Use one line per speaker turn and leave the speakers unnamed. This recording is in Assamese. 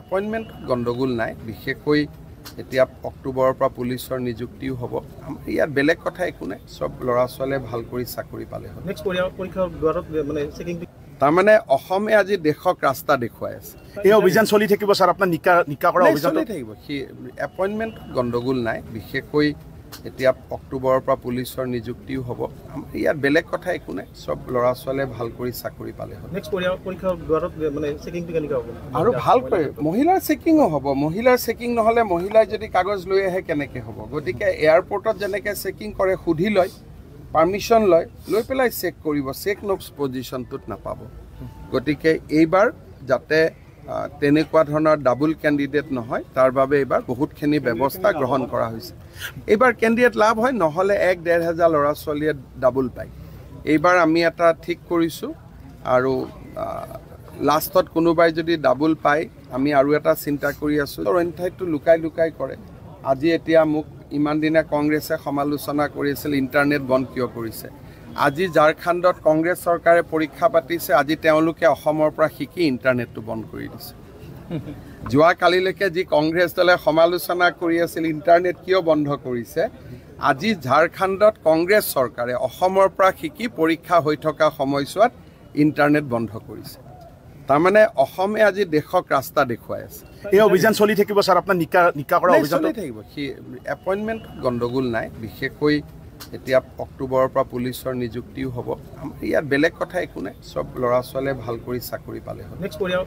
এপইণ্টমেণ্ট গণ্ডগোল নাই বিশেষকৈ এতিয়া অক্টোবৰৰ পৰা পুলিচৰ নিযুক্তিও হ'ব আমাৰ ইয়াত বেলেগ কথা একো নাই সব ল'ৰা ছোৱালীয়ে ভাল কৰি চাকৰি পালে হ'ল
নেক্সট পৰীক্ষা দুৱাৰত মানে চেকিং
তাৰমানে অসমে আজি দেশক ৰাস্তা দেখুৱাই আছে
এই অভিযান চলি থাকিব স্যাৰ আপোনাৰ নিকা কৰা অভিযান
চলি থাকিব এপইণ্টমেণ্ট গণ্ডগোল নাই বিশেষকৈ এতিয়া অক্টোবৰৰ পৰা পুলিচৰ নিযুক্তিও হ'ব আমাৰ ইয়াত বেলেগ কথা একো নাই সব ল'ৰা ছোৱালীয়ে ভাল কৰি চাকৰি পালে হ'ল
নেক্সট পৰীক্ষা দুৱাৰত মানে চেকিংটো কেনেকৈ হ'ব
আৰু ভাল কৰি মহিলাৰ চেকিঙো হ'ব মহিলাৰ চেকিং নহ'লে মহিলাই যদি কাগজ লৈ আহে কেনেকৈ হ'ব গতিকে এয়াৰপৰ্টত যেনেকৈ চেকিং কৰে সুধি লয় পাৰ্মিশ্যন লৈ পেলাই চেক কৰিব চেক নোটছ পজিশ্যনটোত নাপাব গতিকে এইবাৰ যাতে তেনেকুৱা ধৰণৰ ডাবল কেণ্ডিডেট নহয় তাৰ বাবে এইবাৰ বহুতখিনি ব্যৱস্থা গ্ৰহণ কৰা হৈছে এইবাৰ কেণ্ডিডেট লাভ হয় নহ'লে 1-1.5 হাজাৰ ল'ৰা ছোৱালীয়ে ডাবল পায় এইবাৰ আমি এটা ঠিক কৰিছোঁ আৰু লাষ্টত কোনোবাই যদি ডাবল পায় আমি আৰু এটা চিন্তা কৰি আছোঁ অন্য ঠাইতো লুকাই কৰে আজি এতিয়া মোক ইমান দিনে কংগ্ৰেছে সমালোচনা কৰিছিল ইণ্টাৰনেট বন্ধ কিয় কৰিছে আজি ঝাৰখণ্ডত কংগ্ৰেছ চৰকাৰে পৰীক্ষা পাতিছে আজি তেওঁলোকে অসমৰ পৰা শিকি ইণ্টাৰনেটটো বন্ধ কৰি দিছে যোৱাকালিলৈকে যি কংগ্ৰেছ দলে সমালোচনা কৰি আছিল ইণ্টাৰনেট কিয় বন্ধ কৰিছে আজি ঝাৰখণ্ডত কংগ্ৰেছ চৰকাৰে অসমৰ পৰা শিকি পৰীক্ষা হৈ থকা সময়ছোৱাত ইণ্টাৰনেট বন্ধ কৰিছে তাৰমানে অসমে আজি দেশক ৰাস্তা দেখুৱাই আছে
এই অভিযান চলি থাকিব স্যাৰ আপোনাৰ নিকা কৰা অভিযান
চলি থাকিব এপইণ্টমেণ্ট গণ্ডগোল নাই বিশেষকৈ এতিয়া অক্টোবৰৰ পৰা পুলিচৰ নিযুক্তিও হ'ব আমাৰ ইয়াত বেলেগ কথা একো নাই সব ল'ৰা ছোৱালীয়ে ভাল কৰি চাকৰি পালে হ'ল
নেক্সট পৰীক্ষা